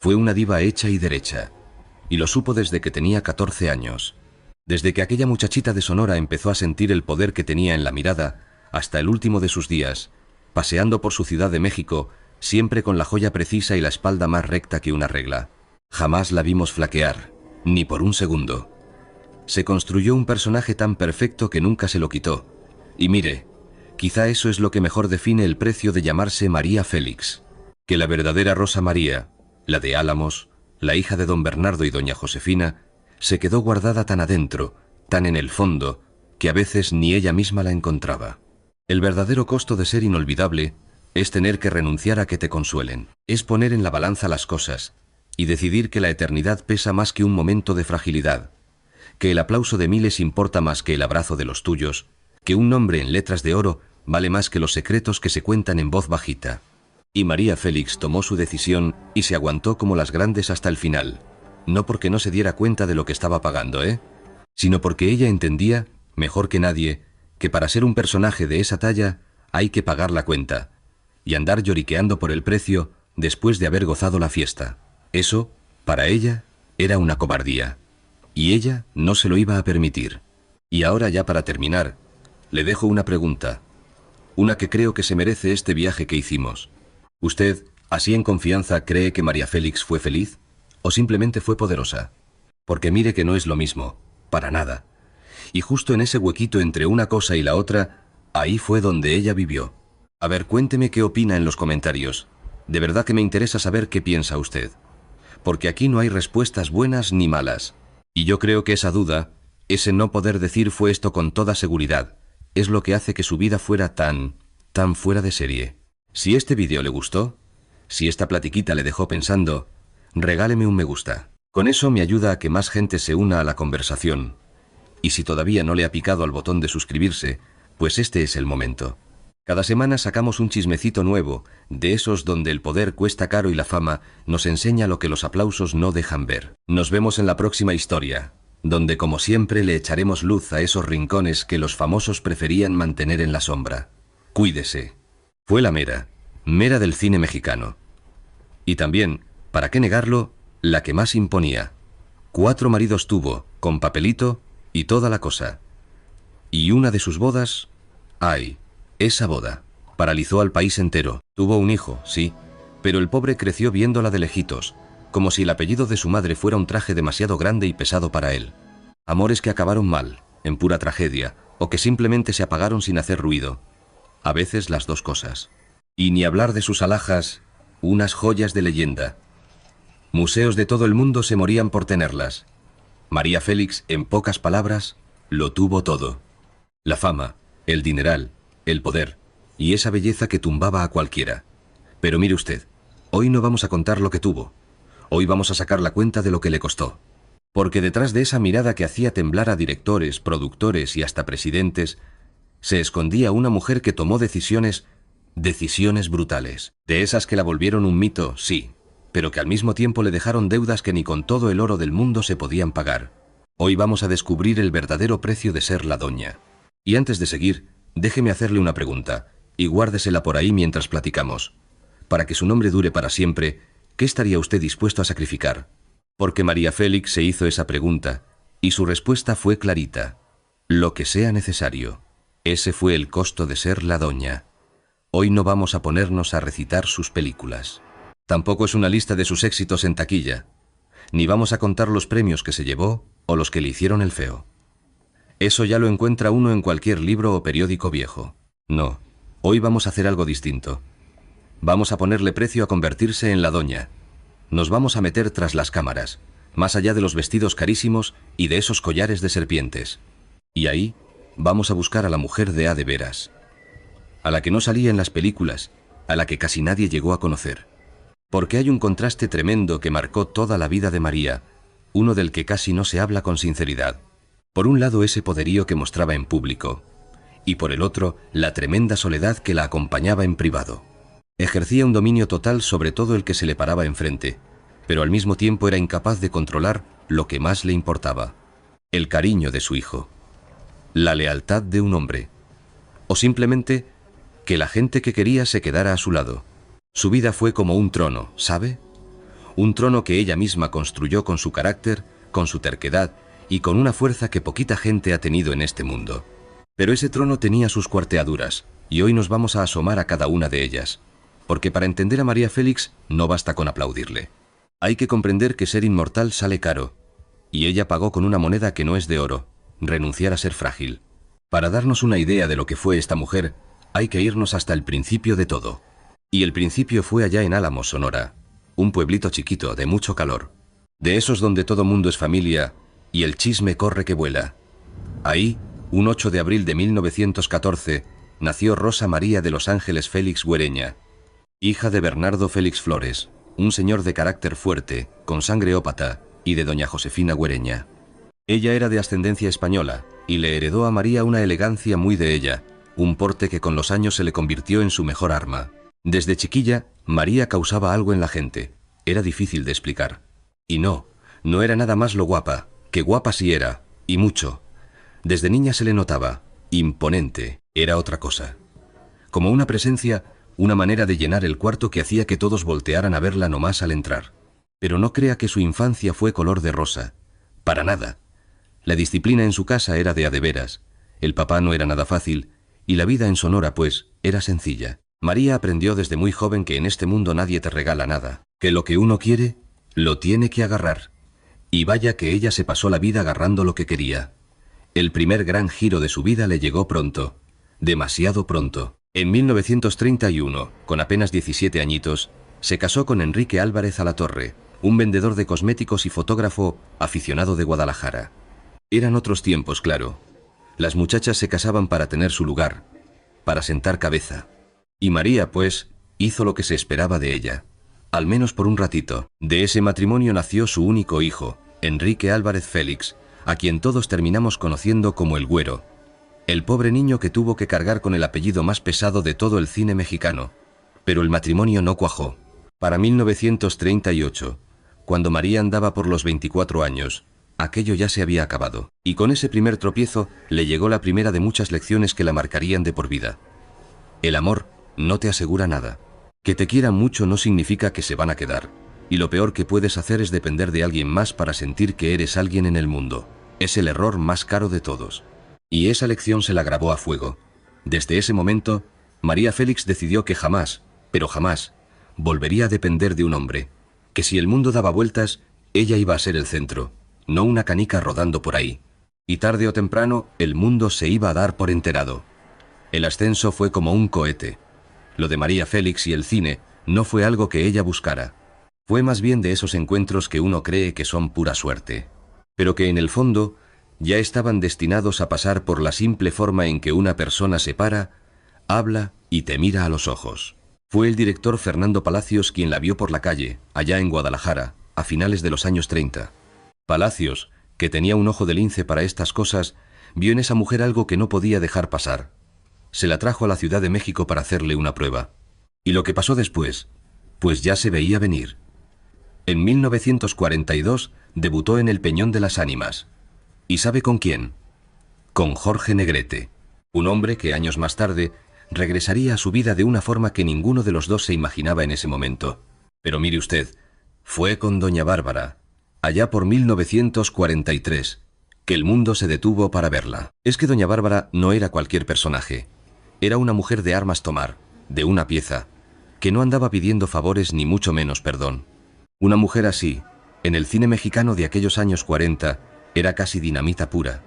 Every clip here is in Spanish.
Fue una diva hecha y derecha, y lo supo desde que tenía 14 años. Desde que aquella muchachita de Sonora empezó a sentir el poder que tenía en la mirada, hasta el último de sus días, paseando por su Ciudad de México, siempre con la joya precisa y la espalda más recta que una regla. Jamás la vimos flaquear, ni por un segundo. Se construyó un personaje tan perfecto que nunca se lo quitó. Y mire, quizá eso es lo que mejor define el precio de llamarse María Félix. Que la verdadera Rosa María, la de Álamos, la hija de don Bernardo y doña Josefina, se quedó guardada tan adentro, tan en el fondo, que a veces ni ella misma la encontraba. El verdadero costo de ser inolvidable es tener que renunciar a que te consuelen, es poner en la balanza las cosas y decidir que la eternidad pesa más que un momento de fragilidad, que el aplauso de miles importa más que el abrazo de los tuyos, que un nombre en letras de oro vale más que los secretos que se cuentan en voz bajita. Y María Félix tomó su decisión y se aguantó como las grandes hasta el final. No porque no se diera cuenta de lo que estaba pagando, sino porque ella entendía, mejor que nadie, que para ser un personaje de esa talla hay que pagar la cuenta y andar lloriqueando por el precio después de haber gozado la fiesta. Eso, para ella, era una cobardía, y ella no se lo iba a permitir. Y ahora, ya para terminar, le dejo una pregunta, una que creo que se merece este viaje que hicimos. ¿Usted, así en confianza, cree que María Félix fue feliz? ¿O simplemente fue poderosa? Porque mire que no es lo mismo, para nada. Y justo en ese huequito entre una cosa y la otra, ahí fue donde ella vivió. A ver, cuénteme qué opina en los comentarios. De verdad que me interesa saber qué piensa usted. Porque aquí no hay respuestas buenas ni malas. Y yo creo que esa duda, ese no poder decir fue esto con toda seguridad, es lo que hace que su vida fuera tan fuera de serie. Si este vídeo le gustó, si esta platiquita le dejó pensando, regáleme un me gusta. Con eso me ayuda a que más gente se una a la conversación. Y si todavía no le ha picado al botón de suscribirse, pues este es el momento. Cada semana sacamos un chismecito nuevo, de esos donde el poder cuesta caro y la fama nos enseña lo que los aplausos no dejan ver. Nos vemos en la próxima historia, donde como siempre le echaremos luz a esos rincones que los famosos preferían mantener en la sombra. Cuídese. Fue la mera del cine mexicano. Y también, ¿para qué negarlo?, la que más imponía. 4 maridos tuvo, con papelito y toda la cosa. Y una de sus bodas, ¡ay! Esa boda paralizó al país entero. Tuvo un hijo, sí, pero el pobre creció viéndola de lejitos, como si el apellido de su madre fuera un traje demasiado grande y pesado para él. Amores que acabaron mal, en pura tragedia, o que simplemente se apagaron sin hacer ruido. A veces las dos cosas. Y ni hablar de sus alhajas, unas joyas de leyenda. Museos de todo el mundo se morían por tenerlas. María Félix, en pocas palabras, lo tuvo todo. La fama, el dineral, el poder, y esa belleza que tumbaba a cualquiera. Pero mire usted, hoy no vamos a contar lo que tuvo. Hoy vamos a sacar la cuenta de lo que le costó. Porque detrás de esa mirada que hacía temblar a directores, productores y hasta presidentes, se escondía una mujer que tomó decisiones brutales. De esas que la volvieron un mito, sí, pero que al mismo tiempo le dejaron deudas que ni con todo el oro del mundo se podían pagar. Hoy vamos a descubrir el verdadero precio de ser la doña. Y antes de seguir, déjeme hacerle una pregunta, y guárdesela por ahí mientras platicamos. Para que su nombre dure para siempre, ¿qué estaría usted dispuesto a sacrificar? Porque María Félix se hizo esa pregunta, y su respuesta fue clarita. Lo que sea necesario. Ese fue el costo de ser la doña. Hoy no vamos a ponernos a recitar sus películas. Tampoco es una lista de sus éxitos en taquilla. Ni vamos a contar los premios que se llevó o los que le hicieron el feo. Eso ya lo encuentra uno en cualquier libro o periódico viejo. No, hoy vamos a hacer algo distinto. Vamos a ponerle precio a convertirse en la doña. Nos vamos a meter tras las cámaras, más allá de los vestidos carísimos y de esos collares de serpientes. Y ahí vamos a buscar a la mujer de de veras. A la que no salía en las películas, a la que casi nadie llegó a conocer. Porque hay un contraste tremendo que marcó toda la vida de María, uno del que casi no se habla con sinceridad. Por un lado ese poderío que mostraba en público, y por el otro la tremenda soledad que la acompañaba en privado. Ejercía un dominio total sobre todo el que se le paraba enfrente, pero al mismo tiempo era incapaz de controlar lo que más le importaba: el cariño de su hijo, la lealtad de un hombre, o simplemente que la gente que quería se quedara a su lado. Su vida fue como un trono, ¿sabe? un trono que ella misma construyó con su carácter, con su terquedad y con una fuerza que poquita gente ha tenido en este mundo. Pero ese trono tenía sus cuarteaduras, y hoy nos vamos a asomar a cada una de ellas, porque para entender a María Félix no basta con aplaudirle. Hay que comprender que ser inmortal sale caro, y ella pagó con una moneda que no es de oro, renunciar a ser frágil. Para darnos una idea de lo que fue esta mujer, hay que irnos hasta el principio de todo. Y el principio fue allá en Álamos, Sonora, un pueblito chiquito de mucho calor, de esos donde todo mundo es familia y el chisme corre que vuela. Ahí, un 8 de abril de 1914, nació Rosa María de los Ángeles Félix Güereña, hija de Bernardo Félix Flores, un señor de carácter fuerte, con sangre ópata, y de doña Josefina Güereña. Ella era de ascendencia española, y le heredó a María una elegancia muy de ella, un porte que con los años se le convirtió en su mejor arma. Desde chiquilla, María causaba algo en la gente, era difícil de explicar. Y no era nada más lo guapa, que guapa sí era, y mucho. Desde niña se le notaba, imponente, era otra cosa. Como una presencia, una manera de llenar el cuarto que hacía que todos voltearan a verla nomás al entrar. Pero no crea que su infancia fue color de rosa, para nada. La disciplina en su casa era de a de veras, el papá no era nada fácil, y la vida en Sonora, pues, era sencilla. María aprendió desde muy joven que en este mundo nadie te regala nada, que lo que uno quiere, lo tiene que agarrar. Y vaya que ella se pasó la vida agarrando lo que quería. El primer gran giro de su vida le llegó pronto, demasiado pronto. En 1931, con apenas 17 añitos, se casó con Enrique Álvarez Alatorre, un vendedor de cosméticos y fotógrafo aficionado de Guadalajara. Eran otros tiempos, claro. Las muchachas se casaban para tener su lugar, para sentar cabeza. Y María, pues, hizo lo que se esperaba de ella, al menos por un ratito. De ese matrimonio nació su único hijo, Enrique Álvarez Félix, a quien todos terminamos conociendo como el Güero, el pobre niño que tuvo que cargar con el apellido más pesado de todo el cine mexicano. Pero el matrimonio no cuajó. Para 1938, cuando María andaba por los 24 años, aquello ya se había acabado, y con ese primer tropiezo le llegó la primera de muchas lecciones que la marcarían de por vida. El amor no te asegura nada. Que te quieran mucho no significa que se van a quedar, y lo peor que puedes hacer es depender de alguien más para sentir que eres alguien en el mundo. Es el error más caro de todos. Y esa lección se la grabó a fuego. Desde ese momento, María Félix decidió que jamás, pero jamás, volvería a depender de un hombre, que si el mundo daba vueltas, ella iba a ser el centro, no una canica rodando por ahí. Y tarde o temprano, el mundo se iba a dar por enterado. El ascenso fue como un cohete. Lo de María Félix y el cine no fue algo que ella buscara. Fue más bien de esos encuentros que uno cree que son pura suerte, pero que en el fondo ya estaban destinados a pasar por la simple forma en que una persona se para, habla y te mira a los ojos. Fue el director Fernando Palacios quien la vio por la calle, allá en Guadalajara, a finales de los años 30. Palacios, que tenía un ojo de lince para estas cosas, vio en esa mujer algo que no podía dejar pasar. Se la trajo a la Ciudad de México para hacerle una prueba. Y lo que pasó después, pues ya se veía venir. En 1942 debutó en El Peñón de las Ánimas. ¿Y sabe con quién? Con Jorge Negrete, un hombre que años más tarde regresaría a su vida de una forma que ninguno de los dos se imaginaba en ese momento. Pero mire usted, fue con doña Bárbara, allá por 1943, que el mundo se detuvo para verla. Es que doña Bárbara no era cualquier personaje. Era una mujer de armas tomar, de una pieza, que no andaba pidiendo favores ni mucho menos perdón. Una mujer así, en el cine mexicano de aquellos años 40, era casi dinamita pura.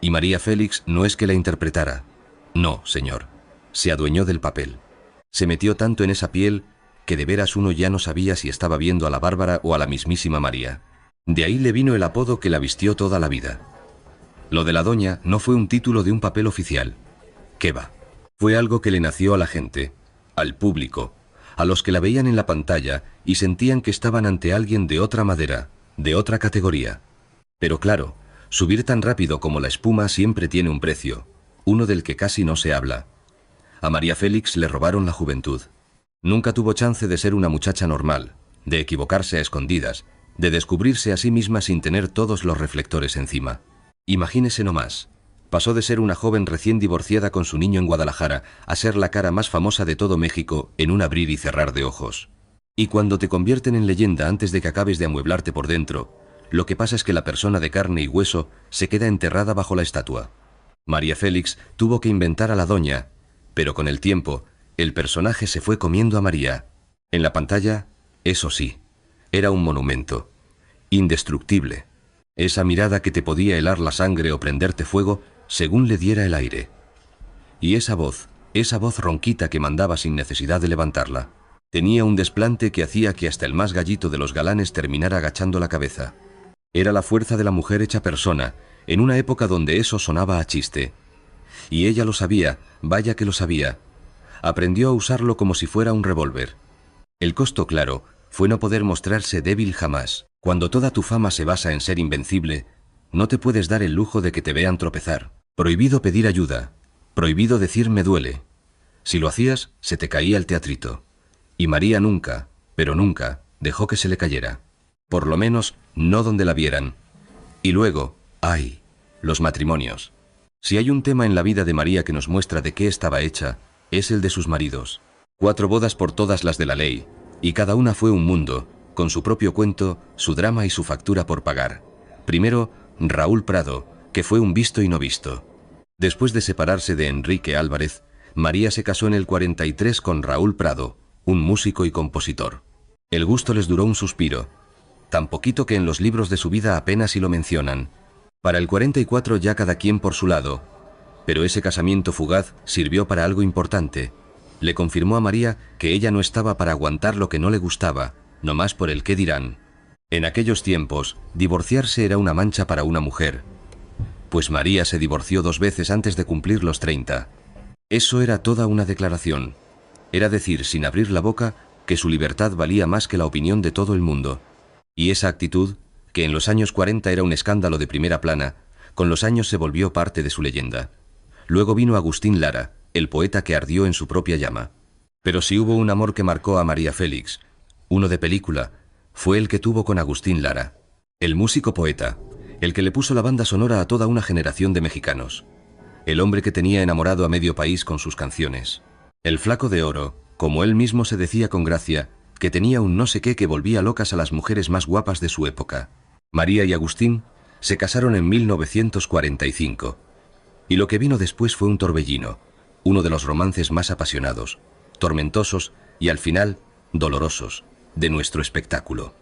Y María Félix no es que la interpretara. No, señor. Se adueñó del papel. Se metió tanto en esa piel que de veras uno ya no sabía si estaba viendo a la Bárbara o a la mismísima María. De ahí le vino el apodo que la vistió toda la vida. Lo de la doña no fue un título de un papel oficial. ¿Qué va? Fue algo que le nació a la gente, al público, a los que la veían en la pantalla y sentían que estaban ante alguien de otra madera, de otra categoría. Pero claro, subir tan rápido como la espuma siempre tiene un precio, uno del que casi no se habla. A María Félix le robaron la juventud. Nunca tuvo chance de ser una muchacha normal, de equivocarse a escondidas, de descubrirse a sí misma sin tener todos los reflectores encima. Imagínese nomás. Pasó de ser una joven recién divorciada con su niño en Guadalajara a ser la cara más famosa de todo México en un abrir y cerrar de ojos. Y cuando te convierten en leyenda antes de que acabes de amueblarte por dentro, lo que pasa es que la persona de carne y hueso se queda enterrada bajo la estatua. María Félix tuvo que inventar a la doña, pero con el tiempo, el personaje se fue comiendo a María. En la pantalla, eso sí, era un monumento, indestructible. Esa mirada que te podía helar la sangre o prenderte fuego según le diera el aire. Y esa voz ronquita que mandaba sin necesidad de levantarla. Tenía un desplante que hacía que hasta el más gallito de los galanes terminara agachando la cabeza. Era la fuerza de la mujer hecha persona, en una época donde eso sonaba a chiste. Y ella lo sabía, vaya que lo sabía. Aprendió a usarlo como si fuera un revólver. El costo, claro, fue no poder mostrarse débil jamás. Cuando toda tu fama se basa en ser invencible, no te puedes dar el lujo de que te vean tropezar. Prohibido pedir ayuda. Prohibido decir me duele. Si lo hacías, se te caía el teatrito. Y María nunca, pero nunca, dejó que se le cayera. Por lo menos, no donde la vieran. Y luego, ¡ay!, los matrimonios. Si hay un tema en la vida de María que nos muestra de qué estaba hecha, es el de sus maridos. 4 bodas por todas las de la ley, y cada una fue un mundo, con su propio cuento, su drama y su factura por pagar. Primero, Raúl Prado, que fue un visto y no visto. Después de separarse de Enrique Álvarez, María se casó en el 43 con Raúl Prado, un músico y compositor. El gusto les duró un suspiro, tan poquito que en los libros de su vida apenas si lo mencionan. Para el 44 ya cada quien por su lado, pero ese casamiento fugaz sirvió para algo importante. Le confirmó a María que ella no estaba para aguantar lo que no le gustaba, nomás por el qué dirán. En aquellos tiempos, divorciarse era una mancha para una mujer, pues María se divorció 2 veces antes de cumplir los 30. Eso era toda una declaración. Era decir, sin abrir la boca, que su libertad valía más que la opinión de todo el mundo. Y esa actitud, que en los años 40 era un escándalo de primera plana, con los años se volvió parte de su leyenda. Luego vino Agustín Lara, el poeta que ardió en su propia llama. Pero si hubo un amor que marcó a María Félix, uno de película, fue el que tuvo con Agustín Lara, el músico poeta, el que le puso la banda sonora a toda una generación de mexicanos, el hombre que tenía enamorado a medio país con sus canciones, el flaco de oro, como él mismo se decía con gracia, que tenía un no sé qué que volvía locas a las mujeres más guapas de su época. María y Agustín se casaron en 1945, y lo que vino después fue un torbellino, uno de los romances más apasionados, tormentosos y al final dolorosos de nuestro espectáculo.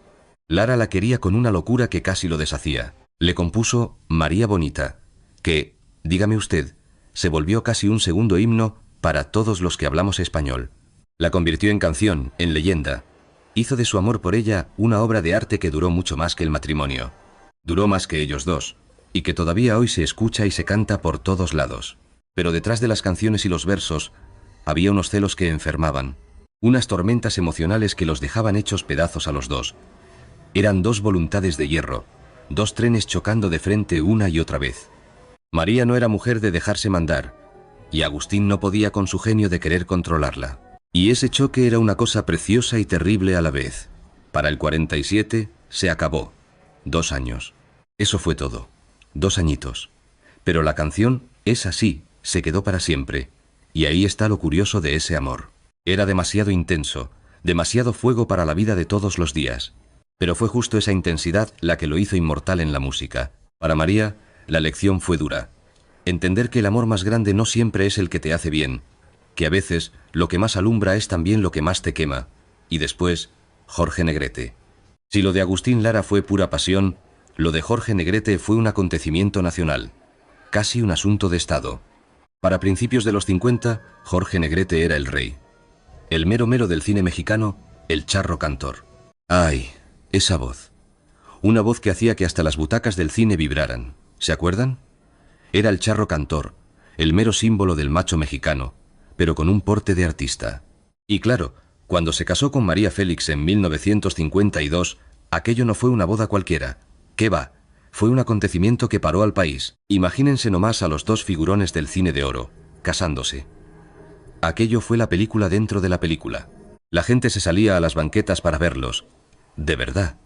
Lara la quería con una locura que casi lo deshacía. Le compuso María Bonita, que, dígame usted, se volvió casi un segundo himno para todos los que hablamos español. La convirtió en canción, en leyenda. Hizo de su amor por ella una obra de arte que duró mucho más que el matrimonio. Duró más que ellos dos, y que todavía hoy se escucha y se canta por todos lados. Pero detrás de las canciones y los versos había unos celos que enfermaban, unas tormentas emocionales que los dejaban hechos pedazos a los dos. Eran 2 voluntades de hierro, 2 trenes chocando de frente una y otra vez. María no era mujer de dejarse mandar, y Agustín no podía con su genio de querer controlarla. Y ese choque era una cosa preciosa y terrible a la vez. Para el 47 se acabó. 2 años. Eso fue todo. 2 añitos. Pero la canción, esa sí, se quedó para siempre. Y ahí está lo curioso de ese amor. Era demasiado intenso, demasiado fuego para la vida de todos los días. Pero fue justo esa intensidad la que lo hizo inmortal en la música. Para María, la lección fue dura. Entender que el amor más grande no siempre es el que te hace bien, que a veces lo que más alumbra es también lo que más te quema. Y después, Jorge Negrete. Si lo de Agustín Lara fue pura pasión, lo de Jorge Negrete fue un acontecimiento nacional, casi un asunto de Estado. Para principios de los 50, Jorge Negrete era el rey. El mero mero del cine mexicano, el charro cantor. ¡Ay! Esa voz. Una voz que hacía que hasta las butacas del cine vibraran. ¿Se acuerdan? Era el charro cantor, el mero símbolo del macho mexicano, pero con un porte de artista. Y claro, cuando se casó con María Félix en 1952, aquello no fue una boda cualquiera. ¿Qué va? Fue un acontecimiento que paró al país. Imagínense nomás a los 2 figurones del cine de oro, casándose. Aquello fue la película dentro de la película. La gente se salía a las banquetas para verlos. De verdad.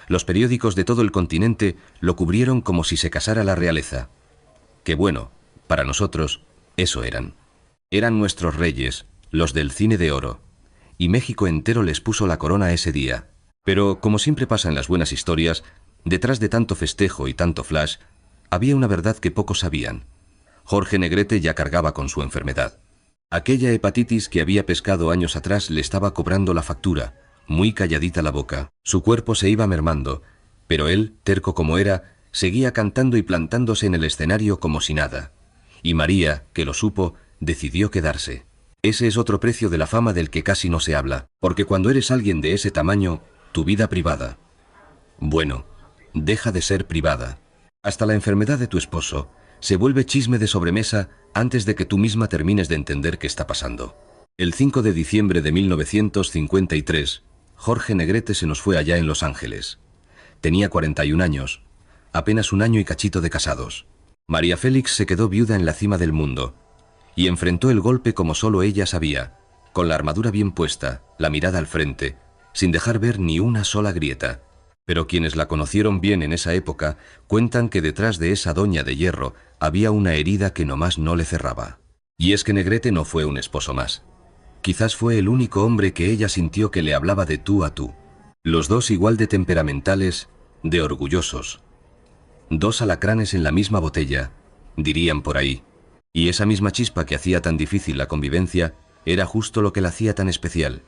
Los periódicos de todo el continente lo cubrieron como si se casara la realeza. Que bueno, para nosotros, eso eran. Eran nuestros reyes, los del cine de oro. y México entero les puso la corona ese día. Pero, como siempre pasa en las buenas historias, detrás de tanto festejo y tanto flash, había una verdad que pocos sabían. Jorge Negrete ya cargaba con su enfermedad. Aquella hepatitis que había pescado años atrás le estaba cobrando la factura, muy calladita la boca. Su cuerpo se iba mermando, pero él, terco como era, seguía cantando y plantándose en el escenario como si nada. Y María, que lo supo, decidió quedarse. Ese es otro precio de la fama del que casi no se habla, porque cuando eres alguien de ese tamaño, tu vida privada, bueno, deja de ser privada. Hasta la enfermedad de tu esposo se vuelve chisme de sobremesa antes de que tú misma termines de entender qué está pasando. El 5 de diciembre de 1953, Jorge Negrete se nos fue allá en Los Ángeles. Tenía 41 años, apenas un año y cachito de casados. María Félix se quedó viuda en la cima del mundo y enfrentó el golpe como solo ella sabía, con la armadura bien puesta, la mirada al frente, sin dejar ver ni una sola grieta. Pero quienes la conocieron bien en esa época cuentan que detrás de esa doña de hierro había una herida que nomás no le cerraba. Y es que Negrete no fue un esposo más. Quizás fue el único hombre que ella sintió que le hablaba de tú a tú. Los dos igual de temperamentales, de orgullosos. Dos alacranes en la misma botella, dirían por ahí. Y esa misma chispa que hacía tan difícil la convivencia era justo lo que la hacía tan especial.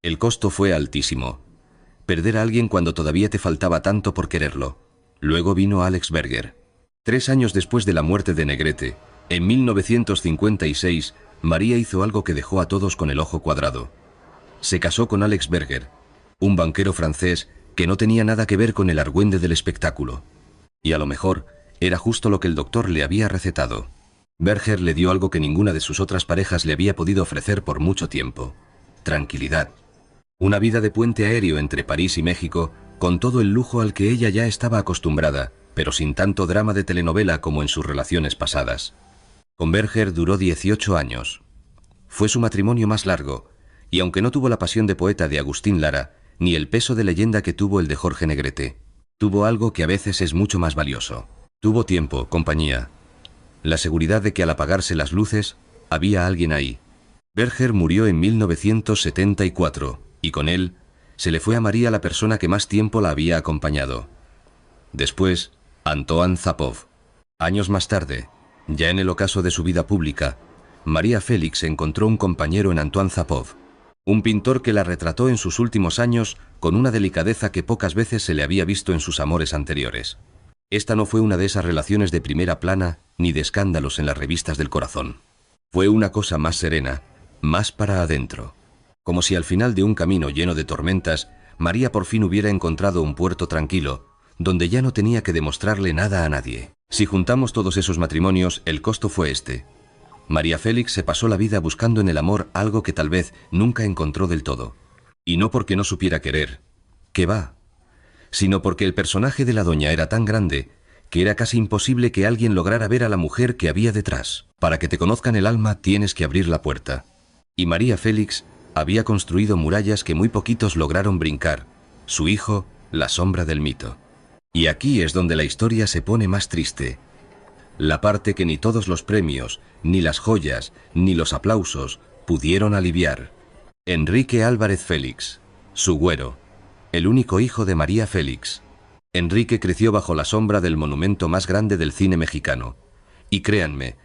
El costo fue altísimo. Perder a alguien cuando todavía te faltaba tanto por quererlo. Luego vino Alex Berger. 3 años después de la muerte de Negrete, en 1956, María hizo algo que dejó a todos con el ojo cuadrado. Se casó con Alex Berger, un banquero francés que no tenía nada que ver con el argüende del espectáculo. Y a lo mejor era justo lo que el doctor le había recetado. Berger le dio algo que ninguna de sus otras parejas le había podido ofrecer por mucho tiempo: tranquilidad. Una vida de puente aéreo entre París y México, con todo el lujo al que ella ya estaba acostumbrada, pero sin tanto drama de telenovela como en sus relaciones pasadas. Con Berger duró 18 años. Fue su matrimonio más largo, y aunque no tuvo la pasión de poeta de Agustín Lara, ni el peso de leyenda que tuvo el de Jorge Negrete, tuvo algo que a veces es mucho más valioso. Tuvo tiempo, compañía. La seguridad de que al apagarse las luces, había alguien ahí. Berger murió en 1974, y con él se le fue a María la persona que más tiempo la había acompañado. Después, Antoine Zapov. Años más tarde, ya en el ocaso de su vida pública, María Félix encontró un compañero en Antoine Zapov, un pintor que la retrató en sus últimos años con una delicadeza que pocas veces se le había visto en sus amores anteriores. Esta no fue una de esas relaciones de primera plana ni de escándalos en las revistas del corazón. Fue una cosa más serena, más para adentro. Como si al final de un camino lleno de tormentas, María por fin hubiera encontrado un puerto tranquilo, donde ya no tenía que demostrarle nada a nadie. Si juntamos todos esos matrimonios, el costo fue este. María Félix se pasó la vida buscando en el amor algo que tal vez nunca encontró del todo. Y no porque no supiera querer, que va, sino porque el personaje de la doña era tan grande que era casi imposible que alguien lograra ver a la mujer que había detrás. Para que te conozcan el alma tienes que abrir la puerta. Y María Félix había construido murallas que muy poquitos lograron brincar. Su hijo, la sombra del mito. Y aquí es donde la historia se pone más triste. La parte que ni todos los premios, ni las joyas, ni los aplausos pudieron aliviar. Enrique Álvarez Félix, su güero, el único hijo de María Félix. Enrique creció bajo la sombra del monumento más grande del cine mexicano. Y créanme,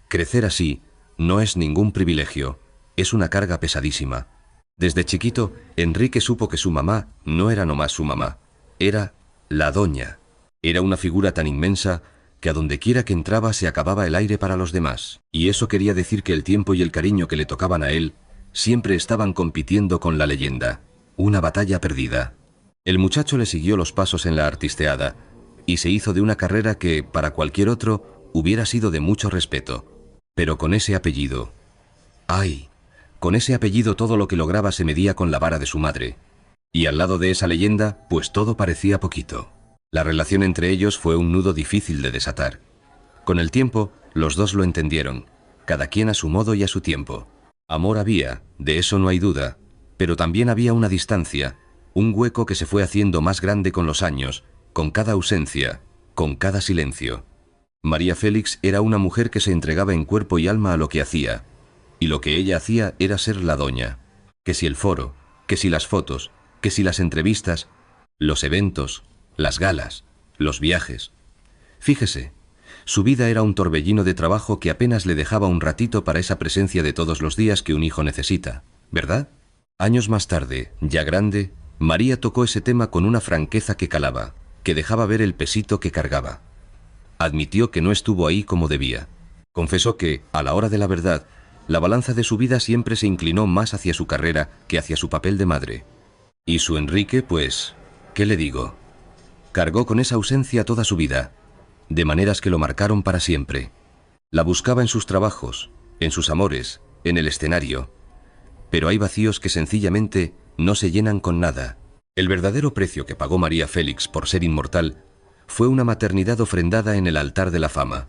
crecer así no es ningún privilegio, es una carga pesadísima. Desde chiquito, Enrique supo que su mamá no era nomás su mamá, era la doña. Era una figura tan inmensa que a donde quiera que entraba se acababa el aire para los demás. Y eso quería decir que el tiempo y el cariño que le tocaban a él siempre estaban compitiendo con la leyenda, una batalla perdida. El muchacho le siguió los pasos en la artisteada y se hizo de una carrera que, para cualquier otro, hubiera sido de mucho respeto. Pero con ese apellido... ¡ay! Con ese apellido todo lo que lograba se medía con la vara de su madre. Y al lado de esa leyenda, pues todo parecía poquito. La relación entre ellos fue un nudo difícil de desatar. Con el tiempo, los dos lo entendieron, cada quien a su modo y a su tiempo. Amor había, de eso no hay duda, pero también había una distancia, un hueco que se fue haciendo más grande con los años, con cada ausencia, con cada silencio. María Félix era una mujer que se entregaba en cuerpo y alma a lo que hacía, y lo que ella hacía era ser la doña. Que si el foro, que si las fotos, que si las entrevistas, los eventos, las galas, los viajes. Fíjese, su vida era un torbellino de trabajo que apenas le dejaba un ratito para esa presencia de todos los días que un hijo necesita, ¿verdad? Años más tarde, ya grande, María tocó ese tema con una franqueza que calaba, que dejaba ver el pesito que cargaba. Admitió que no estuvo ahí como debía. Confesó que, a la hora de la verdad, la balanza de su vida siempre se inclinó más hacia su carrera que hacia su papel de madre. Y su Enrique, pues, ¿qué le digo? Cargó con esa ausencia toda su vida, de maneras que lo marcaron para siempre. La buscaba en sus trabajos, en sus amores, en el escenario. Pero hay vacíos que sencillamente no se llenan con nada. El verdadero precio que pagó María Félix por ser inmortal fue una maternidad ofrendada en el altar de la fama.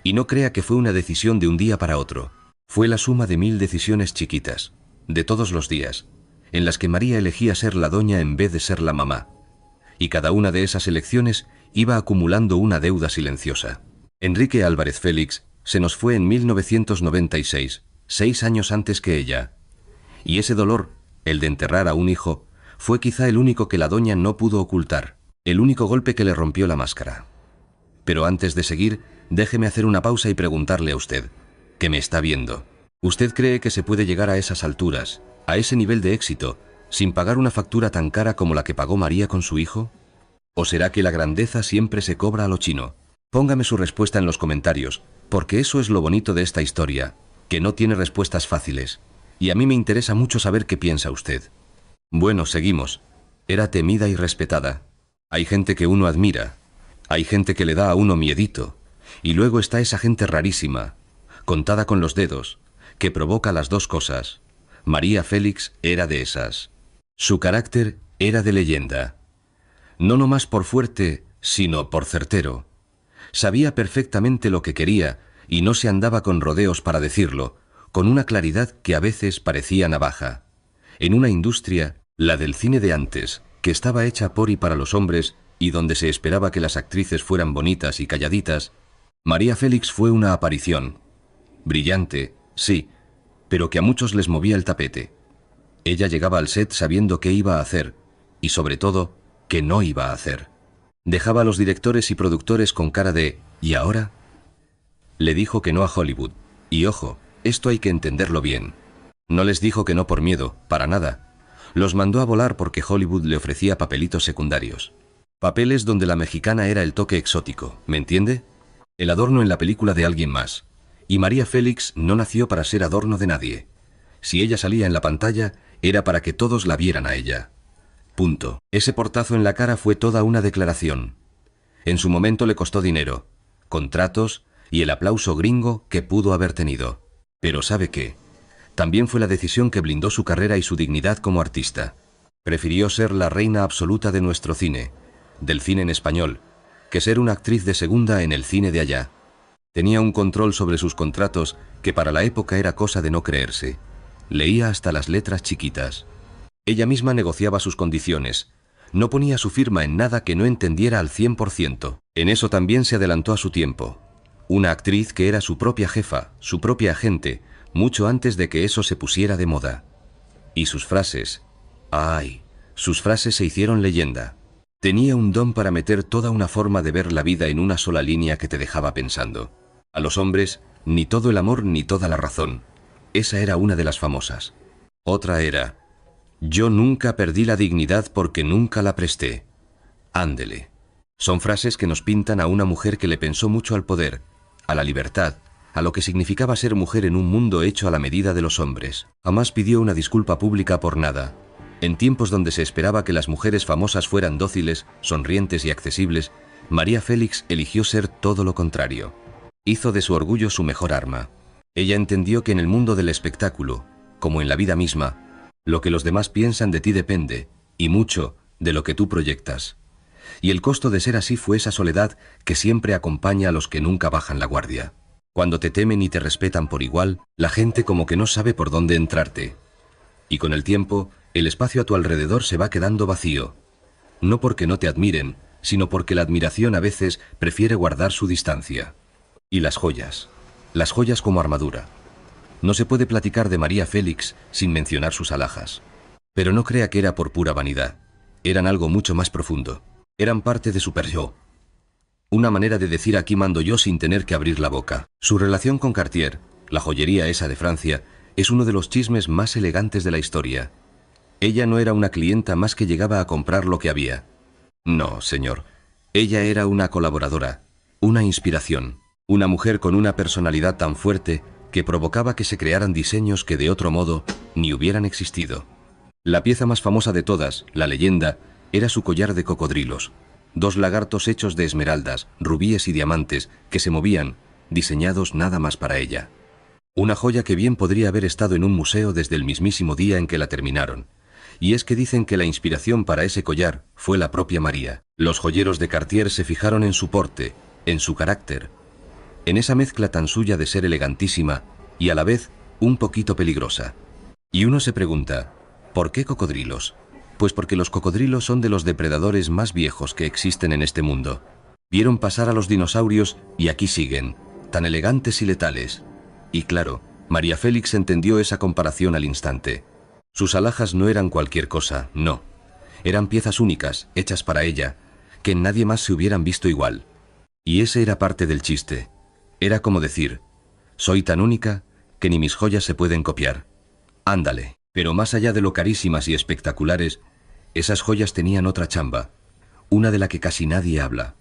Y no crea que fue una decisión de un día para otro. Fue la suma de 1000 decisiones chiquitas, de todos los días, en las que María elegía ser la doña en vez de ser la mamá. Y cada una de esas elecciones iba acumulando una deuda silenciosa. Enrique Álvarez Félix se nos fue en 1996, 6 años antes que ella. Y ese dolor, el de enterrar a un hijo, fue quizá el único que la doña no pudo ocultar, el único golpe que le rompió la máscara. Pero antes de seguir, déjeme hacer una pausa y preguntarle a usted, que me está viendo. ¿Usted cree que se puede llegar a esas alturas, a ese nivel de éxito, sin pagar una factura tan cara como la que pagó María con su hijo? ¿O será que la grandeza siempre se cobra a lo chino? Póngame su respuesta en los comentarios, porque eso es lo bonito de esta historia, que no tiene respuestas fáciles, y a mí me interesa mucho saber qué piensa usted. Bueno, seguimos. Era temida y respetada. Hay gente que uno admira, hay gente que le da a uno miedito, y luego está esa gente rarísima, contada con los dedos, que provoca las dos cosas. María Félix era de esas. Su carácter era de leyenda. No nomás por fuerte, sino por certero. Sabía perfectamente lo que quería y no se andaba con rodeos para decirlo, con una claridad que a veces parecía navaja. En una industria, la del cine de antes, que estaba hecha por y para los hombres y donde se esperaba que las actrices fueran bonitas y calladitas, María Félix fue una aparición. Brillante, sí, pero que a muchos les movía el tapete. Ella llegaba al set sabiendo qué iba a hacer, y sobre todo, qué no iba a hacer. Dejaba a los directores y productores con cara de ¿y ahora? Le dijo que no a Hollywood, y ojo, esto hay que entenderlo bien. No les dijo que no por miedo, para nada. Los mandó a volar porque Hollywood le ofrecía papelitos secundarios. Papeles donde la mexicana era el toque exótico, ¿me entiende? El adorno en la película de alguien más. Y María Félix no nació para ser adorno de nadie. Si ella salía en la pantalla, era para que todos la vieran a ella. Punto. Ese portazo en la cara fue toda una declaración. En su momento le costó dinero, contratos y el aplauso gringo que pudo haber tenido. Pero ¿sabe qué? También fue la decisión que blindó su carrera y su dignidad como artista. Prefirió ser la reina absoluta de nuestro cine, del cine en español, que ser una actriz de segunda en el cine de allá. Tenía un control sobre sus contratos que para la época era cosa de no creerse. Leía hasta las letras chiquitas. Ella misma negociaba sus condiciones. No ponía su firma en nada que no entendiera al 100%. En eso también se adelantó a su tiempo. Una actriz que era su propia jefa, su propia agente, mucho antes de que eso se pusiera de moda. Y sus frases, ¡ay!, sus frases se hicieron leyenda. Tenía un don para meter toda una forma de ver la vida en una sola línea que te dejaba pensando. A los hombres, ni todo el amor ni toda la razón. Esa era una de las famosas. Otra era, yo nunca perdí la dignidad porque nunca la presté. Ándele. Son frases que nos pintan a una mujer que le pensó mucho al poder, a la libertad, a lo que significaba ser mujer en un mundo hecho a la medida de los hombres. Jamás pidió una disculpa pública por nada. En tiempos donde se esperaba que las mujeres famosas fueran dóciles, sonrientes y accesibles, María Félix eligió ser todo lo contrario. Hizo de su orgullo su mejor arma. Ella entendió que en el mundo del espectáculo, como en la vida misma, lo que los demás piensan de ti depende, y mucho, de lo que tú proyectas. Y el costo de ser así fue esa soledad que siempre acompaña a los que nunca bajan la guardia. Cuando te temen y te respetan por igual, la gente como que no sabe por dónde entrarte. Y con el tiempo, el espacio a tu alrededor se va quedando vacío. No porque no te admiren, sino porque la admiración a veces prefiere guardar su distancia. Y las joyas como armadura. No se puede platicar de María Félix sin mencionar sus alhajas. Pero no crea que era por pura vanidad. Eran algo mucho más profundo. Eran parte de su yo. Una manera de decir aquí mando yo sin tener que abrir la boca. Su relación con Cartier, la joyería esa de Francia, es uno de los chismes más elegantes de la historia. Ella no era una clienta más que llegaba a comprar lo que había. No, señor. Ella era una colaboradora, una inspiración, una mujer con una personalidad tan fuerte que provocaba que se crearan diseños que de otro modo ni hubieran existido. La pieza más famosa de todas, la leyenda, era su collar de cocodrilos, 2 lagartos hechos de esmeraldas, rubíes y diamantes que se movían, diseñados nada más para ella. Una joya que bien podría haber estado en un museo desde el mismísimo día en que la terminaron. Y es que dicen que la inspiración para ese collar fue la propia María. Los joyeros de Cartier se fijaron en su porte, en su carácter, en esa mezcla tan suya de ser elegantísima y a la vez un poquito peligrosa. Y uno se pregunta, ¿por qué cocodrilos? Pues porque los cocodrilos son de los depredadores más viejos que existen en este mundo. Vieron pasar a los dinosaurios y aquí siguen, tan elegantes y letales. Y claro, María Félix entendió esa comparación al instante. Sus alhajas no eran cualquier cosa, no. Eran piezas únicas, hechas para ella, que en nadie más se hubieran visto igual. Y ese era parte del chiste. Era como decir, soy tan única que ni mis joyas se pueden copiar. Ándale. Pero más allá de lo carísimas y espectaculares, esas joyas tenían otra chamba, una de la que casi nadie habla.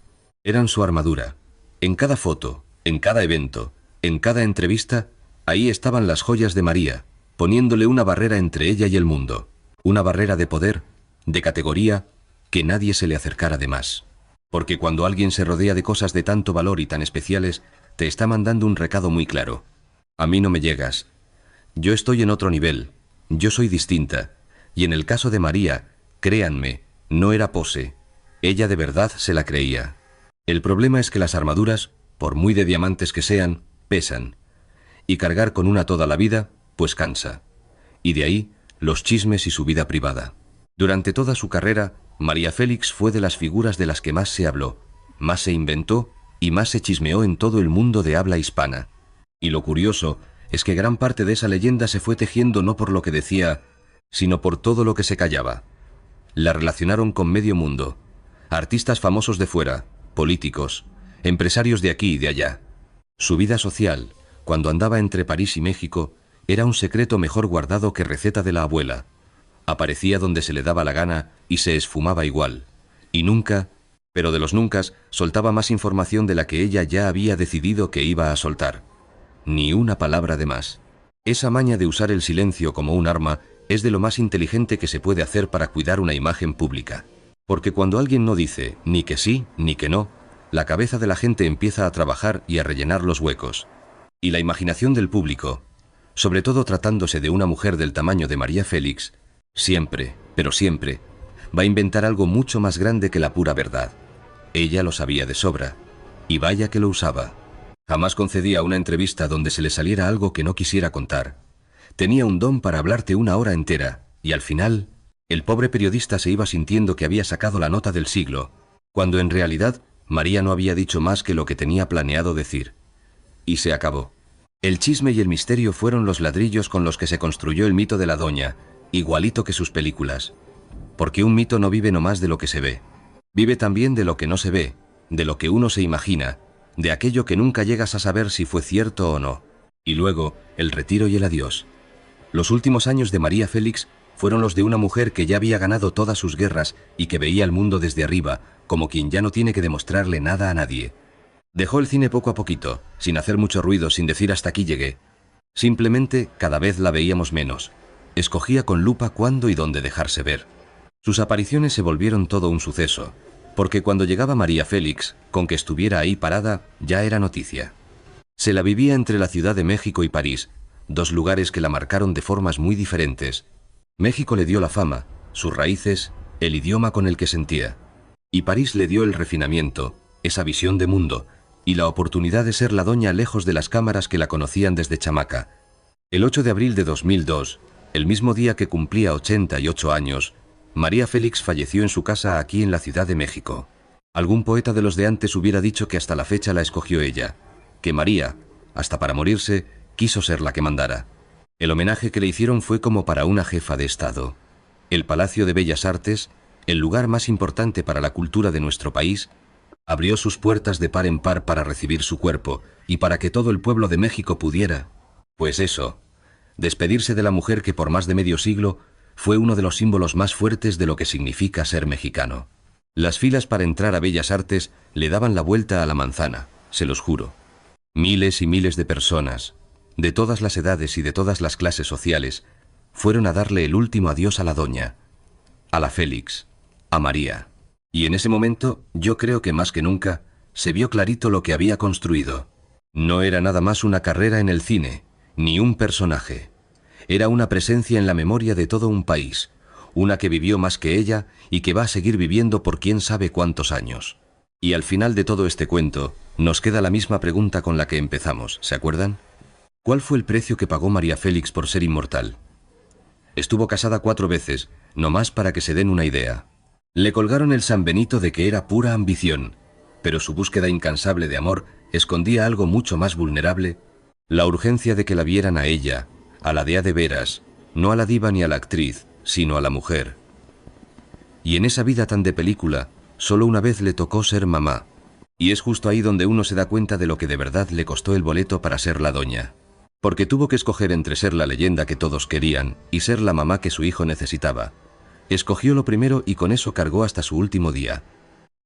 Eran su armadura. En cada foto, en cada evento, en cada entrevista, ahí estaban las joyas de María, poniéndole una barrera entre ella y el mundo. Una barrera de poder, de categoría, que nadie se le acercara de más. Porque cuando alguien se rodea de cosas de tanto valor y tan especiales, te está mandando un recado muy claro. A mí no me llegas. Yo estoy en otro nivel. Yo soy distinta. Y en el caso de María, créanme, no era pose. Ella de verdad se la creía. El problema es que las armaduras, por muy de diamantes que sean, pesan. Y cargar con una toda la vida, pues cansa. Y de ahí, los chismes y su vida privada. Durante toda su carrera, María Félix fue de las figuras de las que más se habló, más se inventó y más se chismeó en todo el mundo de habla hispana. Y lo curioso es que gran parte de esa leyenda se fue tejiendo no por lo que decía, sino por todo lo que se callaba. La relacionaron con medio mundo, artistas famosos de fuera, políticos, empresarios de aquí y de allá. Su vida social, cuando andaba entre París y México, era un secreto mejor guardado que receta de la abuela. Aparecía donde se le daba la gana y se esfumaba igual. Y nunca, pero de los nunca, soltaba más información de la que ella ya había decidido que iba a soltar. Ni una palabra de más. Esa maña de usar el silencio como un arma es de lo más inteligente que se puede hacer para cuidar una imagen pública. Porque cuando alguien no dice ni que sí ni que no, la cabeza de la gente empieza a trabajar y a rellenar los huecos. Y la imaginación del público, sobre todo tratándose de una mujer del tamaño de María Félix, siempre, pero siempre, va a inventar algo mucho más grande que la pura verdad. Ella lo sabía de sobra, y vaya que lo usaba. Jamás concedía una entrevista donde se le saliera algo que no quisiera contar. Tenía un don para hablarte una hora entera, y al final, el pobre periodista se iba sintiendo que había sacado la nota del siglo, cuando en realidad María no había dicho más que lo que tenía planeado decir. Y se acabó. El chisme y el misterio fueron los ladrillos con los que se construyó el mito de la doña, igualito que sus películas. Porque un mito no vive nomás de lo que se ve. Vive también de lo que no se ve, de lo que uno se imagina, de aquello que nunca llegas a saber si fue cierto o no. Y luego, el retiro y el adiós. Los últimos años de María Félix fueron los de una mujer que ya había ganado todas sus guerras y que veía el mundo desde arriba, como quien ya no tiene que demostrarle nada a nadie. Dejó el cine poco a poquito, sin hacer mucho ruido, sin decir hasta aquí llegué. Simplemente cada vez la veíamos menos. Escogía con lupa cuándo y dónde dejarse ver. Sus apariciones se volvieron todo un suceso, porque cuando llegaba María Félix, con que estuviera ahí parada, ya era noticia. Se la vivía entre la Ciudad de México y París, dos lugares que la marcaron de formas muy diferentes. México le dio la fama, sus raíces, el idioma con el que sentía. Y París le dio el refinamiento, esa visión de mundo, y la oportunidad de ser la doña lejos de las cámaras que la conocían desde chamaca. El 8 de abril de 2002, el mismo día que cumplía 88 años, María Félix falleció en su casa aquí en la Ciudad de México. Algún poeta de los de antes hubiera dicho que hasta la fecha la escogió ella, que María, hasta para morirse, quiso ser la que mandara. El homenaje que le hicieron fue como para una jefa de Estado. El Palacio de Bellas Artes, el lugar más importante para la cultura de nuestro país, abrió sus puertas de par en par para recibir su cuerpo y para que todo el pueblo de México pudiera, pues eso, despedirse de la mujer que por más de medio siglo fue uno de los símbolos más fuertes de lo que significa ser mexicano. Las filas para entrar a Bellas Artes le daban la vuelta a la manzana, se los juro. Miles y miles de personas, de todas las edades y de todas las clases sociales, fueron a darle el último adiós a la doña, a la Félix, a María. Y en ese momento, yo creo que más que nunca, se vio clarito lo que había construido. No era nada más una carrera en el cine, ni un personaje. Era una presencia en la memoria de todo un país, una que vivió más que ella y que va a seguir viviendo por quién sabe cuántos años. Y al final de todo este cuento, nos queda la misma pregunta con la que empezamos, ¿se acuerdan? ¿Cuál fue el precio que pagó María Félix por ser inmortal? Estuvo casada 4 veces, no más para que se den una idea. Le colgaron el San Benito de que era pura ambición, pero su búsqueda incansable de amor escondía algo mucho más vulnerable, la urgencia de que la vieran a ella, a la de veras, no a la diva ni a la actriz, sino a la mujer. Y en esa vida tan de película, solo una vez le tocó ser mamá, y es justo ahí donde uno se da cuenta de lo que de verdad le costó el boleto para ser la doña. Porque tuvo que escoger entre ser la leyenda que todos querían y ser la mamá que su hijo necesitaba. Escogió lo primero y con eso cargó hasta su último día.